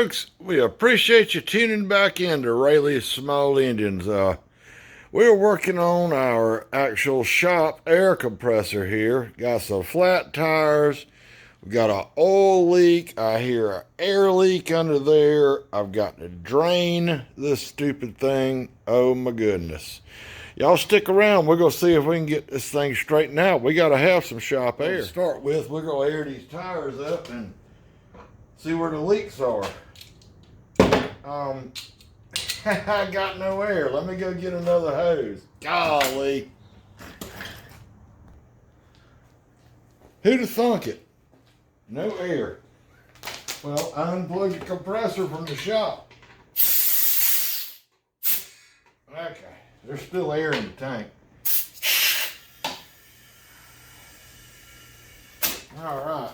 folks, we appreciate you tuning back in to Rayleigh's Small Engines. We're working on our actual shop air compressor here. Got some flat tires. We got an oil leak. I hear an air leak under there. I've got to drain this stupid thing. Oh my goodness. Y'all stick around. We're going to see if we can get this thing straightened out. We got to have some shop air. To start with, we're going to air these tires up and see where the leaks are. I got no air. Let me go get another hose. Golly. Who'd have thunk it? No air. Well, I unplugged the compressor from the shop. Okay, there's still air in the tank. All right.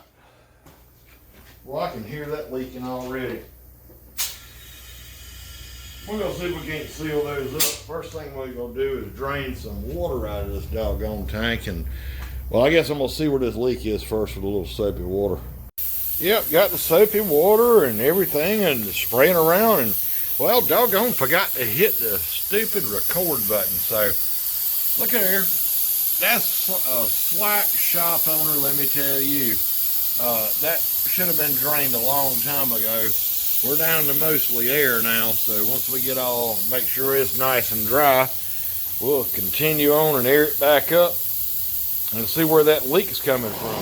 Well, I can hear that leaking already. We're going to see if we can't seal those up. First thing we're going to do is drain some water out of this doggone tank. And, well, I guess I'm going to see where this leak is first with a little soapy water. Yep, got the soapy water and everything and spraying around. And, well, doggone, forgot to hit the stupid record button. So, look at here. That's a slack shop owner, let me tell you. That should have been drained a long time ago. We're down to mostly air now, so once we make sure it's nice and dry, we'll continue on and air it back up and see where that leak is coming from.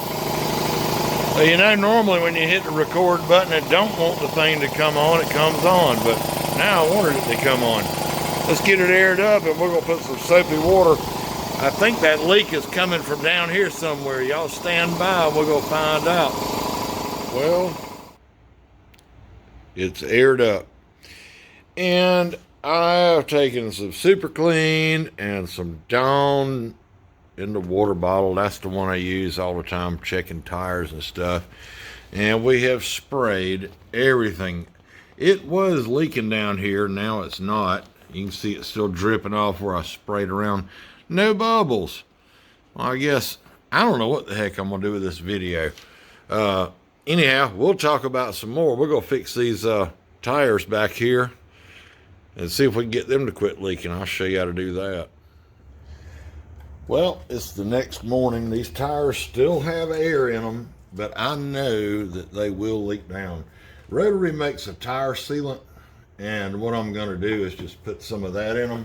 So, you know, normally when you hit the record button, it don't want the thing to come on, it comes on, but now I wanted it to come on. Let's get it aired up and we're gonna put some soapy water. I think that leak is coming from down here somewhere. Y'all stand by and we're gonna find out. Well, it's aired up. And I've taken some Super Clean and some Dawn in the water bottle. That's the one I use all the time, checking tires and stuff. And we have sprayed everything. It was leaking down here, now it's not. You can see it's still dripping off where I sprayed around. No bubbles. Well, I guess, I don't know what the heck I'm gonna do with this video. Anyhow, we'll talk about some more. We're going to fix these tires back here and see if we can get them to quit leaking. I'll show you how to do that. Well, it's the next morning. These tires still have air in them, but I know that they will leak down. Rotary makes a tire sealant, and what I'm going to do is just put some of that in them.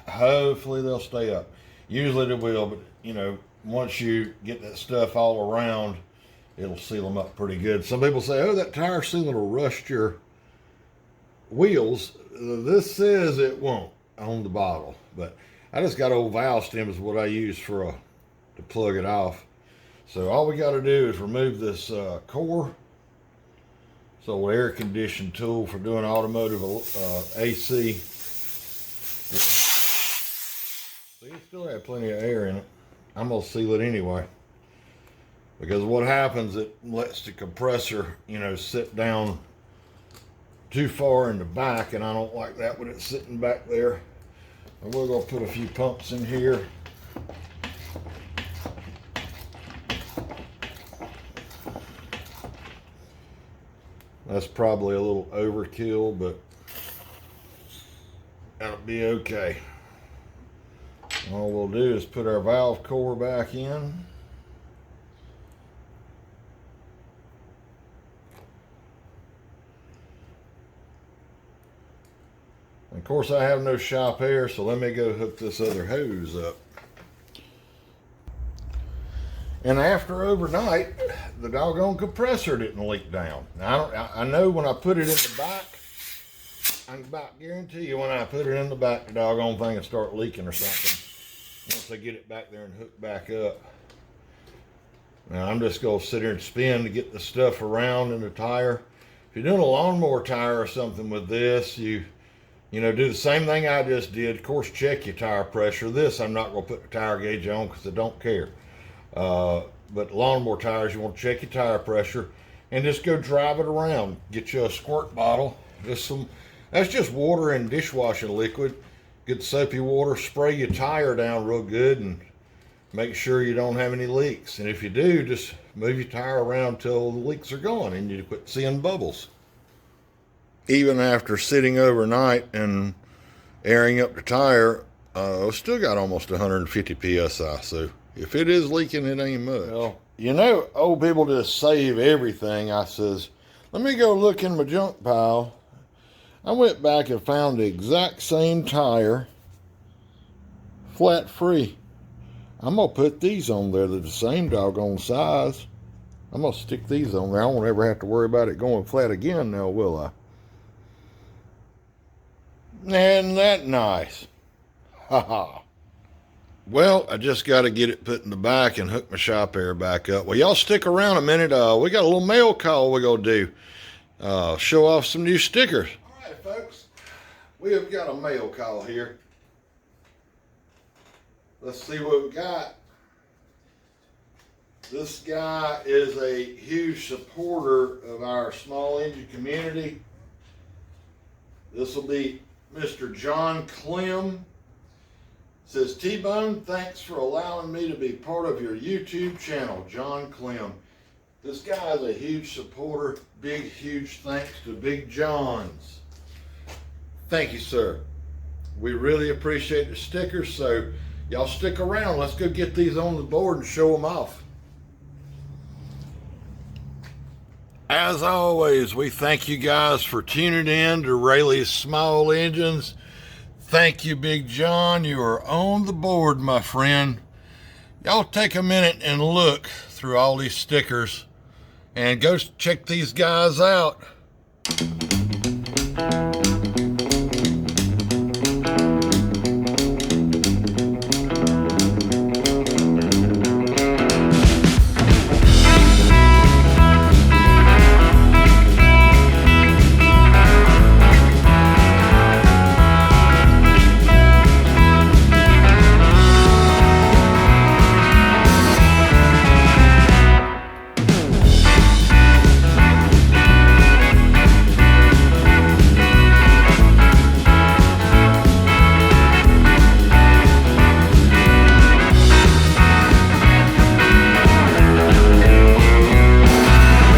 Hopefully they'll stay up. Usually they will, but you know, once you get that stuff all around, it'll seal them up pretty good. Some people say, oh, that tire sealant will rust your wheels. This says it won't on the bottle, but I just got old valve stems, what I use to plug it off. So all we got to do is remove this core. It's an air conditioning tool for doing automotive AC. So you still have plenty of air in it. I'm gonna seal it anyway, because what happens, it lets the compressor, you know, sit down too far in the back, and I don't like that when it's sitting back there. And we're gonna put a few pumps in here. That's probably a little overkill, but that'll be okay. All we'll do is put our valve core back in. And of course, I have no shop air, so let me go hook this other hose up. And after overnight, the doggone compressor didn't leak down. Now, I know when I put it in the back, I can about guarantee you when I put it in the back, the doggone thing will start leaking or something. Once I get it back there and hook back up. Now I'm just gonna sit here and spin to get the stuff around in the tire. If you're doing a lawnmower tire or something with this, you know, do the same thing I just did. Of course, check your tire pressure. This, I'm not gonna put the tire gauge on because I don't care. But lawnmower tires, you want to check your tire pressure and just go drive it around. Get you a squirt bottle. That's just water and dishwashing liquid. Get the soapy water, spray your tire down real good and make sure you don't have any leaks. And if you do, just move your tire around till the leaks are gone and you quit seeing bubbles. Even after sitting overnight and airing up the tire, still got almost 150 psi. So if it is leaking, it ain't much. Well, you know, old people just save everything. I says, let me go look in my junk pile. I went back and found the exact same tire, flat free. I'm gonna put these on there. They're the same doggone size. I'm gonna stick these on there. I won't ever have to worry about it going flat again now, will I? Isn't that nice? Haha. Well, I just got to get it put in the back and hook my shop air back up. Well, y'all stick around a minute. We got a little mail call we're going to do. Show off some new stickers. All right, folks. We have got a mail call here. Let's see what we got. This guy is a huge supporter of our small engine community. This will be Mr. John Clem. Says, T-Bone, thanks for allowing me to be part of your YouTube channel, John Clem. This guy is a huge supporter. Big, huge thanks to Big John's. Thank you, sir. We really appreciate the stickers, so y'all stick around. Let's go get these on the board and show them off. As always, we thank you guys for tuning in to Rayleigh's Small Engines. Thank you, Big John. You are on the board, my friend. Y'all take a minute and look through all these stickers and go check these guys out.